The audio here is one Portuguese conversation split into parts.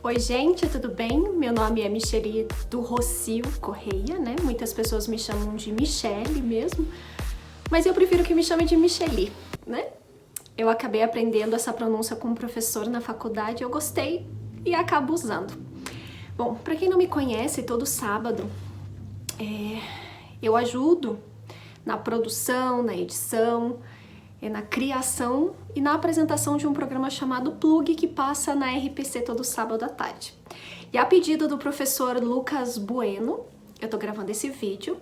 Oi gente, tudo bem? Meu nome é Micheli do Rocio Correia, né? Muitas pessoas me chamam de Michele mesmo, mas eu prefiro que me chamem de Micheli, né? Eu acabei aprendendo essa pronúncia com um professor na faculdade, eu gostei e acabo usando. Bom, para quem não me conhece, todo sábado eu ajudo na produção, na edição, na criação e na apresentação de um programa chamado Plug, que passa na RPC todo sábado à tarde. E a pedido do professor Lucas Bueno, eu tô gravando esse vídeo,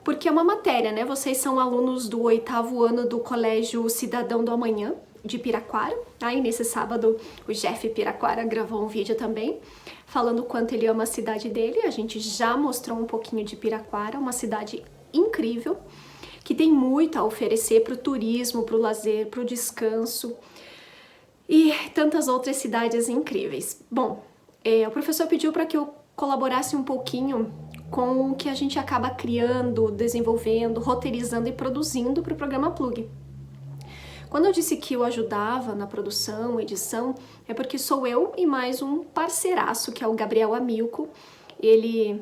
porque é uma matéria, né? Vocês são alunos do 8º ano do Colégio Cidadão do Amanhã, de Piraquara. Aí nesse sábado o Jeff Piraquara gravou um vídeo também, falando o quanto ele ama a cidade dele. A gente já mostrou um pouquinho de Piraquara, uma cidade incrível, que tem muito a oferecer para o turismo, para o lazer, para o descanso e tantas outras cidades incríveis. Bom, o professor pediu para que eu colaborasse um pouquinho com o que a gente acaba criando, desenvolvendo, roteirizando e produzindo para o programa Plug. Quando eu disse que eu ajudava na produção, edição, é porque sou eu e mais um parceiraço, que é o Gabriel Amilco. Ele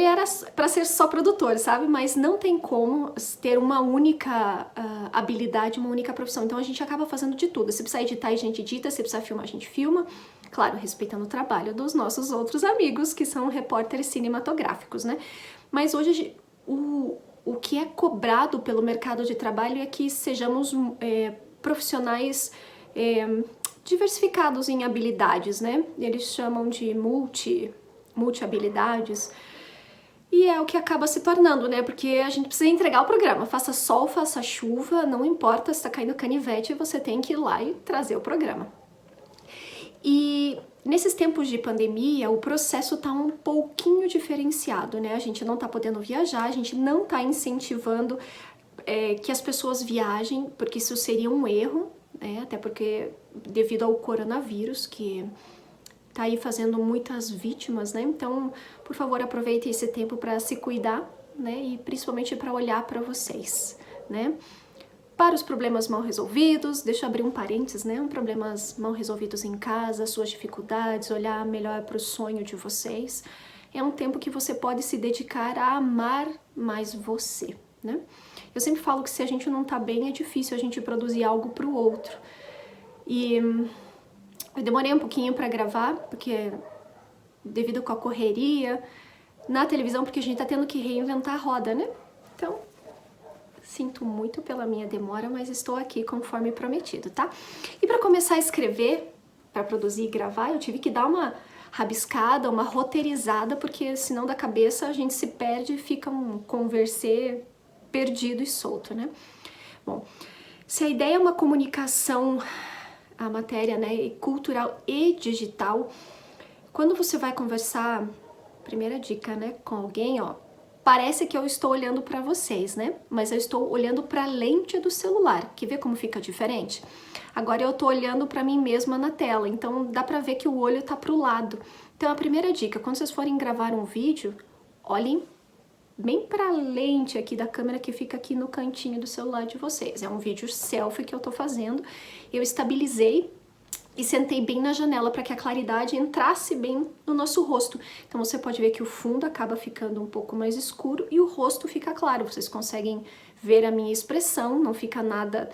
era para ser só produtor, sabe? Mas não tem como ter uma única habilidade, uma única profissão. Então a gente acaba fazendo de tudo. Se precisar editar, a gente edita. Se precisar filmar, a gente filma. Claro, respeitando o trabalho dos nossos outros amigos, que são repórteres cinematográficos, né? Mas hoje o que é cobrado pelo mercado de trabalho é que sejamos profissionais diversificados em habilidades, né? Eles chamam de multi-habilidades. E é o que acaba se tornando, né? Porque a gente precisa entregar o programa. Faça sol, faça chuva, não importa se tá caindo canivete, você tem que ir lá e trazer o programa. E nesses tempos de pandemia, o processo tá um pouquinho diferenciado, né? A gente não tá podendo viajar, a gente não tá incentivando que as pessoas viajem, porque isso seria um erro, né? Até porque devido ao coronavírus, que tá aí fazendo muitas vítimas, né? Então, por favor, aproveite esse tempo para se cuidar, né? E principalmente para olhar para vocês, né? Para os problemas mal resolvidos, deixa eu abrir um parênteses, né? Problemas mal resolvidos em casa, suas dificuldades, olhar melhor para o sonho de vocês. É um tempo que você pode se dedicar a amar mais você, né? Eu sempre falo que se a gente não tá bem, é difícil a gente produzir algo para o outro. E eu demorei um pouquinho para gravar, porque devido com a correria na televisão, porque a gente tá tendo que reinventar a roda, né? Então, sinto muito pela minha demora, mas estou aqui conforme prometido, tá? E para começar a escrever, para produzir e gravar, eu tive que dar uma rabiscada, uma roteirizada, porque senão da cabeça a gente se perde e fica um conversê perdido e solto, né? Bom, se a ideia é uma comunicação, a matéria, né, cultural e digital, quando você vai conversar, primeira dica, né, com alguém, ó, parece que eu estou olhando para vocês, né, mas eu estou olhando para a lente do celular. Quer ver como fica diferente? Agora eu tô olhando para mim mesma na tela, então dá para ver que o olho tá pro lado. Então a primeira dica, quando vocês forem gravar um vídeo, olhem bem para a lente aqui da câmera que fica aqui no cantinho do celular de vocês. É um vídeo selfie que eu tô fazendo. Eu estabilizei e sentei bem na janela para que a claridade entrasse bem no nosso rosto. Então você pode ver que o fundo acaba ficando um pouco mais escuro e o rosto fica claro. Vocês conseguem ver a minha expressão, não fica nada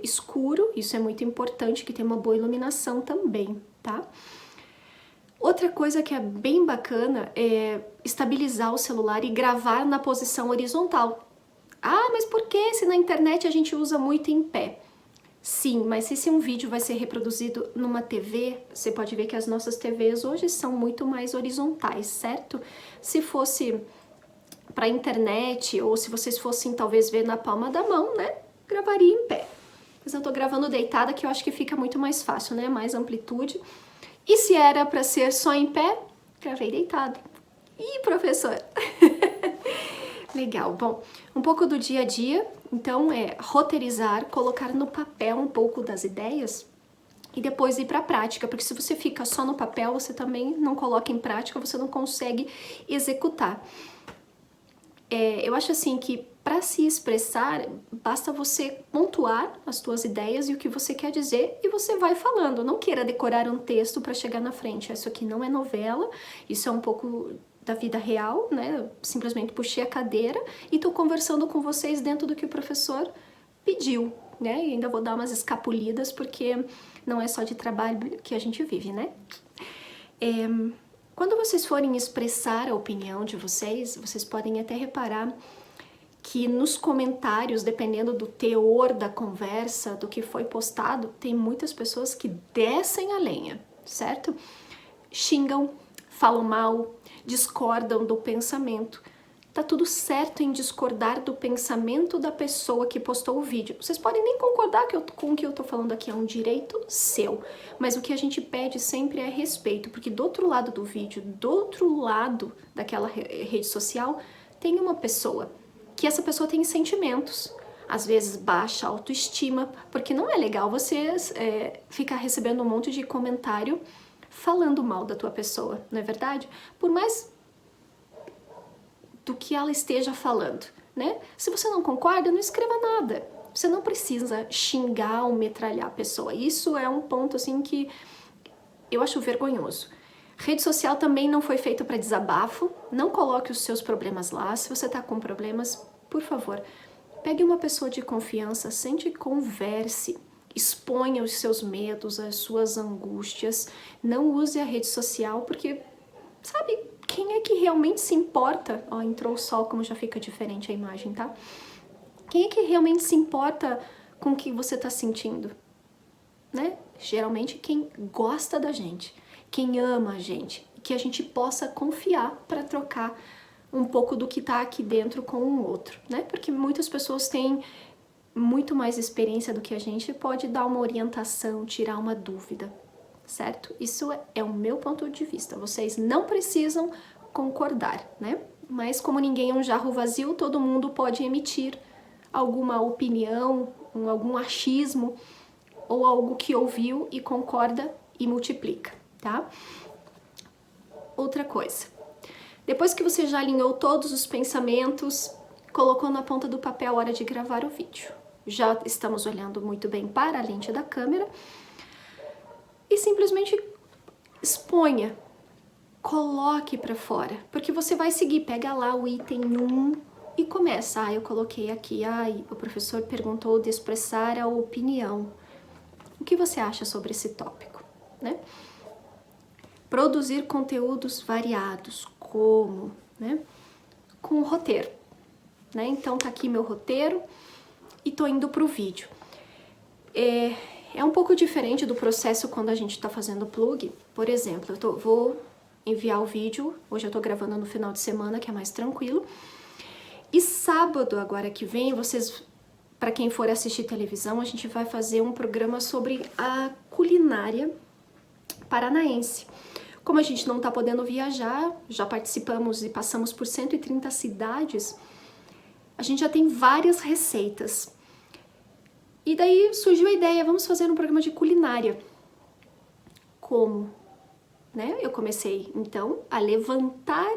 escuro. Isso é muito importante, que tenha uma boa iluminação também, tá? Outra coisa que é bem bacana é estabilizar o celular e gravar na posição horizontal. Ah, mas por que se na internet a gente usa muito em pé? Sim, mas se um vídeo vai ser reproduzido numa TV, você pode ver que as nossas TVs hoje são muito mais horizontais, certo? Se fosse para internet ou se vocês fossem talvez ver na palma da mão, né? Gravaria em pé. Mas eu tô gravando deitada, que eu acho que fica muito mais fácil, né? Mais amplitude. E se era para ser só em pé, gravei deitado. Ih, professor! Legal, bom, um pouco do dia a dia, então é roteirizar, colocar no papel um pouco das ideias e depois ir para a prática, porque se você fica só no papel, você também não coloca em prática, você não consegue executar. Eu acho assim que Para se expressar, basta você pontuar as suas ideias e o que você quer dizer e você vai falando. Não queira decorar um texto para chegar na frente. Isso aqui não é novela, isso é um pouco da vida real, né? Eu simplesmente puxei a cadeira e estou conversando com vocês dentro do que o professor pediu, né? E ainda vou dar umas escapulidas porque não é só de trabalho que a gente vive, né? Quando vocês forem expressar a opinião de vocês, vocês podem até reparar que nos comentários, dependendo do teor da conversa, do que foi postado, tem muitas pessoas que descem a lenha, certo? Xingam, falam mal, discordam do pensamento. Tá tudo certo em discordar do pensamento da pessoa que postou o vídeo. Vocês podem nem concordar com o que eu tô falando aqui, é um direito seu. Mas o que a gente pede sempre é respeito, porque do outro lado do vídeo, do outro lado daquela rede social, tem uma pessoa, que essa pessoa tem sentimentos, às vezes baixa autoestima, porque não é legal você ficar recebendo um monte de comentário falando mal da tua pessoa, não é verdade? Por mais do que ela esteja falando, né? Se você não concorda, não escreva nada. Você não precisa xingar ou metralhar a pessoa. Isso é um ponto assim que eu acho vergonhoso. Rede social também não foi feita para desabafo. Não coloque os seus problemas lá. Se você tá com problemas, por favor, pegue uma pessoa de confiança, sente e converse. Exponha os seus medos, as suas angústias. Não use a rede social porque, sabe, quem é que realmente se importa? Ó, entrou o sol, como já fica diferente a imagem, tá? Quem é que realmente se importa com o que você tá sentindo? Né? Geralmente quem gosta da gente, quem ama a gente, que a gente possa confiar para trocar um pouco do que tá aqui dentro com o outro, né? Porque muitas pessoas têm muito mais experiência do que a gente e pode dar uma orientação, tirar uma dúvida, certo? Isso é o meu ponto de vista. Vocês não precisam concordar, né? Mas como ninguém é um jarro vazio, todo mundo pode emitir alguma opinião, algum achismo ou algo que ouviu e concorda e multiplica, tá? Outra coisa. Depois que você já alinhou todos os pensamentos, colocou na ponta do papel a hora de gravar o vídeo. Já estamos olhando muito bem para a lente da câmera e simplesmente exponha, coloque para fora, porque você vai seguir, pega lá o item 1 e começa. Eu coloquei aqui, o professor perguntou de expressar a opinião. O que você acha sobre esse tópico, né? Produzir conteúdos variados, como, né? Com roteiro, né? Então tá aqui meu roteiro e tô indo pro vídeo. É um pouco diferente do processo quando a gente tá fazendo plug. Por exemplo, vou enviar o vídeo, hoje eu tô gravando no final de semana, que é mais tranquilo. E sábado, agora que vem, para quem for assistir televisão, a gente vai fazer um programa sobre a culinária paranaense. Como a gente não tá podendo viajar, já participamos e passamos por 130 cidades, a gente já tem várias receitas. E daí surgiu a ideia, vamos fazer um programa de culinária. Como? Né? Eu comecei, então, a levantar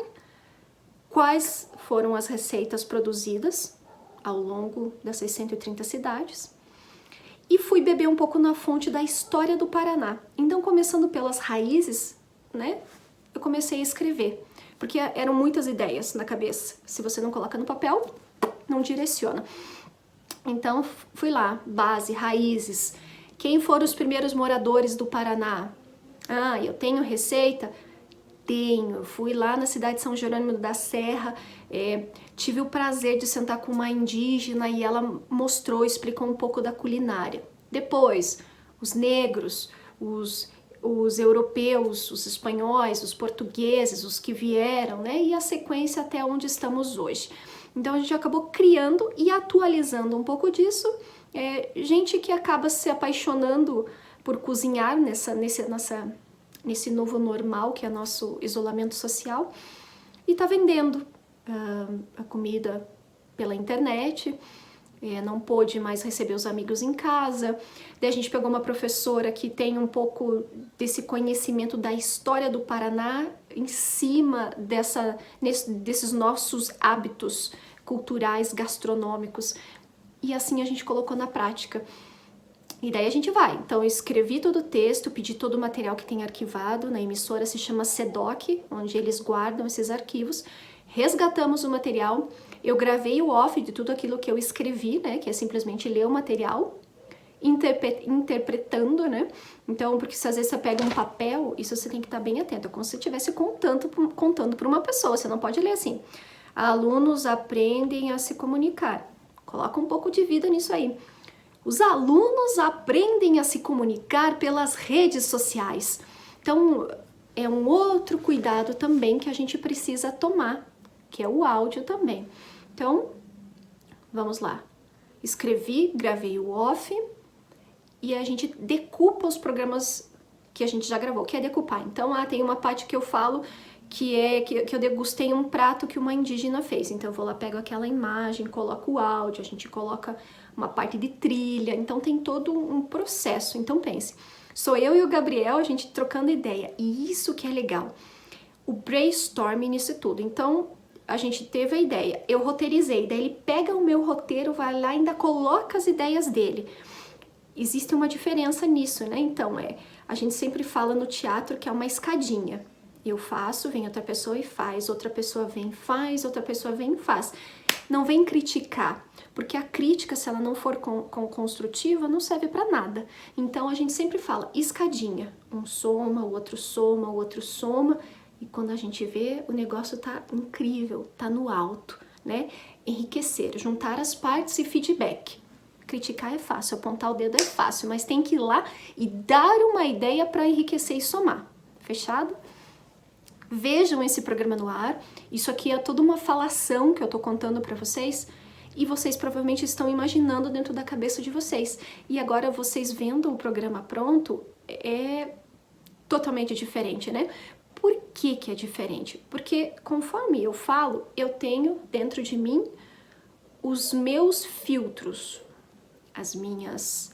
quais foram as receitas produzidas ao longo dessas 130 cidades e fui beber um pouco na fonte da história do Paraná. Então, começando pelas raízes, né, eu comecei a escrever, porque eram muitas ideias na cabeça. Se você não coloca no papel, não direciona. Então, fui lá, base, raízes. Quem foram os primeiros moradores do Paraná? Eu tenho receita? Tenho. Fui lá na cidade de São Jerônimo da Serra, tive o prazer de sentar com uma indígena e ela mostrou, explicou um pouco da culinária. Depois, os negros, os europeus, os espanhóis, os portugueses, os que vieram, né? E a sequência até onde estamos hoje. Então a gente acabou criando e atualizando um pouco disso. Gente que acaba se apaixonando por cozinhar nesse novo normal que é nosso isolamento social e tá vendendo a comida pela internet. Não pôde mais receber os amigos em casa. Daí a gente pegou uma professora que tem um pouco desse conhecimento da história do Paraná em cima desses nossos hábitos culturais, gastronômicos. E assim a gente colocou na prática. E daí a gente vai. Então eu escrevi todo o texto, pedi todo o material que tem arquivado, na emissora se chama SEDOC, onde eles guardam esses arquivos. Resgatamos o material, eu gravei o off de tudo aquilo que eu escrevi, né, que é simplesmente ler o material, interpretando, né, então, porque se às vezes você pega um papel, isso você tem que estar bem atento, é como se você estivesse contando para uma pessoa, você não pode ler assim, alunos aprendem a se comunicar, coloca um pouco de vida nisso aí. Os alunos aprendem a se comunicar pelas redes sociais, então é um outro cuidado também que a gente precisa tomar, que é o áudio também. Então, vamos lá. Escrevi, gravei o off e a gente decupa os programas que a gente já gravou, que é decupar. Então, tem uma parte que eu falo que eu degustei um prato que uma indígena fez. Então, eu vou lá, pego aquela imagem, coloco o áudio, a gente coloca uma parte de trilha. Então, tem todo um processo. Então, pense, sou eu e o Gabriel, a gente trocando ideia. E isso que é legal. O brainstorming nisso tudo. Então, a gente teve a ideia, eu roteirizei, daí ele pega o meu roteiro, vai lá e ainda coloca as ideias dele. Existe uma diferença nisso, né? Então, a gente sempre fala no teatro que é uma escadinha. Eu faço, vem outra pessoa e faz, outra pessoa vem e faz, outra pessoa vem e faz. Não vem criticar, porque a crítica, se ela não for construtiva, não serve para nada. Então, a gente sempre fala escadinha. Um soma, o outro soma, o outro soma. E quando a gente vê, o negócio tá incrível, tá no alto, né? Enriquecer, juntar as partes e feedback. Criticar é fácil, apontar o dedo é fácil, mas tem que ir lá e dar uma ideia para enriquecer e somar. Fechado? Vejam esse programa no ar. Isso aqui é toda uma falação que eu tô contando para vocês e vocês provavelmente estão imaginando dentro da cabeça de vocês. E agora vocês vendo o programa pronto, é totalmente diferente, né? Por que que é diferente? Porque conforme eu falo, eu tenho dentro de mim os meus filtros, as minhas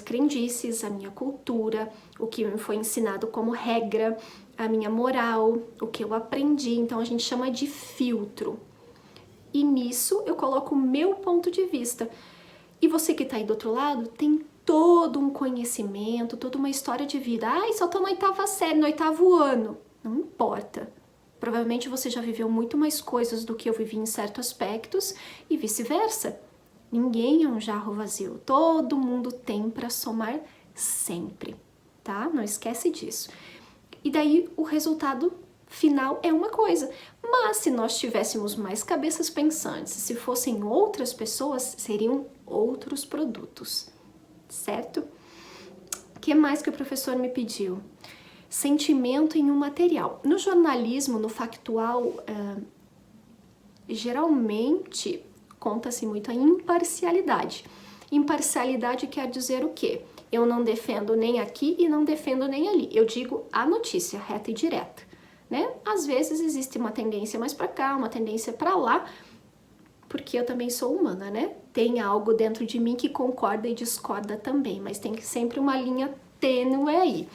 crendices, a minha cultura, o que me foi ensinado como regra, a minha moral, o que eu aprendi. Então a gente chama de filtro. E nisso eu coloco o meu ponto de vista. E você que tá aí do outro lado tem todo um conhecimento, toda uma história de vida. Ai, só tô na 8ª série, no 8º ano. Não importa. Provavelmente você já viveu muito mais coisas do que eu vivi em certos aspectos e vice-versa. Ninguém é um jarro vazio. Todo mundo tem para somar sempre, tá? Não esquece disso. E daí o resultado final é uma coisa. Mas se nós tivéssemos mais cabeças pensantes, se fossem outras pessoas, seriam outros produtos, certo? O que mais que o professor me pediu? Sentimento em um material. No jornalismo, no factual, geralmente conta-se muito a imparcialidade. Imparcialidade quer dizer o quê? Eu não defendo nem aqui e não defendo nem ali. Eu digo a notícia, reta e direta, né? Às vezes existe uma tendência mais para cá, uma tendência para lá, porque eu também sou humana, né? Tem algo dentro de mim que concorda e discorda também, mas tem sempre uma linha tênue aí.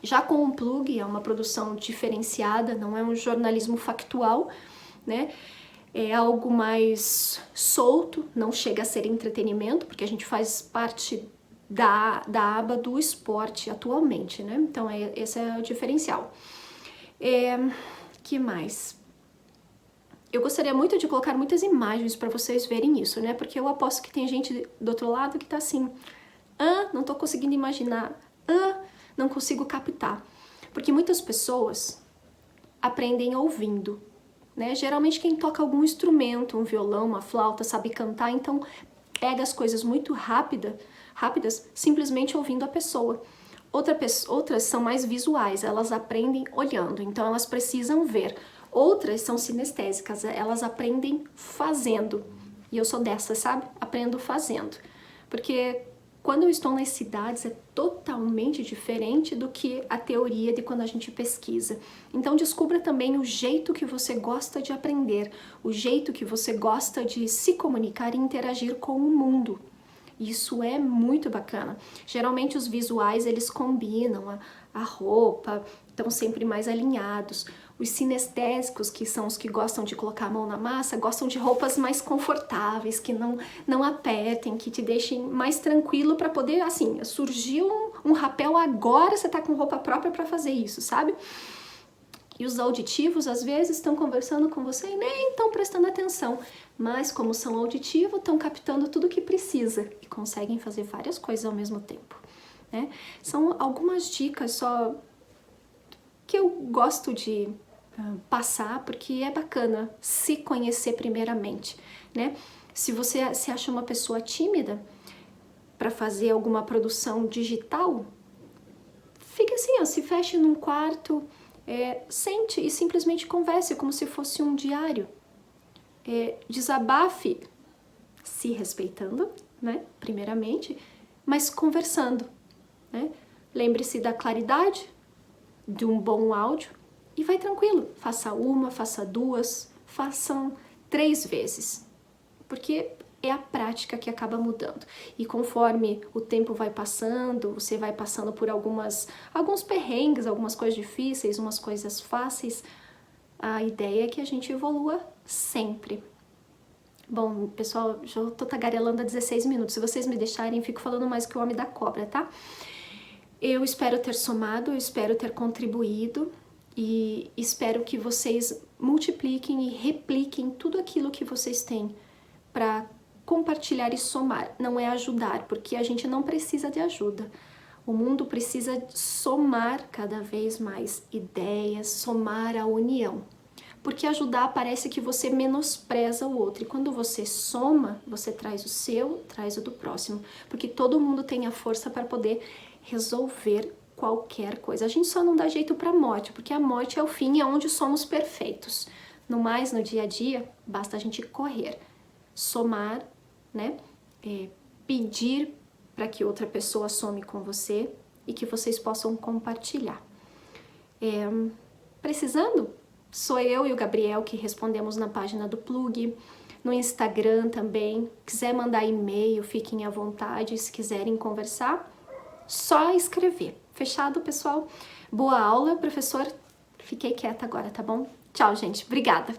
Já com o Plug, é uma produção diferenciada, não é um jornalismo factual, né? É algo mais solto, não chega a ser entretenimento, porque a gente faz parte da aba do esporte atualmente, né? Então, esse é o diferencial. Que mais? Eu gostaria muito de colocar muitas imagens para vocês verem isso, né? Porque eu aposto que tem gente do outro lado que tá assim, não tô conseguindo imaginar, não consigo captar. Porque muitas pessoas aprendem ouvindo, né? Geralmente quem toca algum instrumento, um violão, uma flauta, sabe cantar, então pega as coisas muito rápidas, simplesmente ouvindo a pessoa. Outras são mais visuais, elas aprendem olhando, então elas precisam ver. Outras são sinestésicas, elas aprendem fazendo. E eu sou dessas, sabe? Aprendo fazendo. Porque quando eu estou nas cidades é totalmente diferente do que a teoria de quando a gente pesquisa. Então descubra também o jeito que você gosta de aprender, o jeito que você gosta de se comunicar e interagir com o mundo. Isso é muito bacana. Geralmente os visuais eles combinam, a roupa, estão sempre mais alinhados. Os sinestésicos, que são os que gostam de colocar a mão na massa, gostam de roupas mais confortáveis, que não apertem, que te deixem mais tranquilo para poder, assim, surgiu um rapel, agora você tá com roupa própria para fazer isso, sabe? E os auditivos, às vezes, estão conversando com você e nem estão prestando atenção, mas como são auditivos, estão captando tudo o que precisa e conseguem fazer várias coisas ao mesmo tempo, né? São algumas dicas só que eu gosto de passar, porque é bacana se conhecer primeiramente, né? Se você se acha uma pessoa tímida para fazer alguma produção digital, fica assim, ó, se feche num quarto, sente e simplesmente converse como se fosse um diário. Desabafe, se respeitando, né, primeiramente, mas conversando, né? Lembre-se da claridade, de um bom áudio e vai tranquilo. Faça uma, faça duas, façam 3 vezes, porque é a prática que acaba mudando. E conforme o tempo vai passando, você vai passando por alguns perrengues, algumas coisas difíceis, umas coisas fáceis, a ideia é que a gente evolua sempre. Bom, pessoal, já tô tagarelando há 16 minutos. Se vocês me deixarem, fico falando mais que o homem da cobra, tá? Eu espero ter somado, eu espero ter contribuído e espero que vocês multipliquem e repliquem tudo aquilo que vocês têm para compartilhar e somar. Não é ajudar, porque a gente não precisa de ajuda. O mundo precisa somar cada vez mais ideias, somar a união. Porque ajudar parece que você menospreza o outro. E quando você soma, você traz o seu, traz o do próximo. Porque todo mundo tem a força para poder resolver qualquer coisa. A gente só não dá jeito para a morte, porque a morte é o fim, é onde somos perfeitos. No mais, no dia a dia, basta a gente correr, somar, né? Pedir para que outra pessoa some com você e que vocês possam compartilhar. Precisando? Sou eu e o Gabriel que respondemos na página do Plug, no Instagram também. Quiser mandar e-mail, fiquem à vontade. Se quiserem conversar, só escrever. Fechado, pessoal? Boa aula, professor. Fiquei quieta agora, tá bom? Tchau, gente. Obrigada.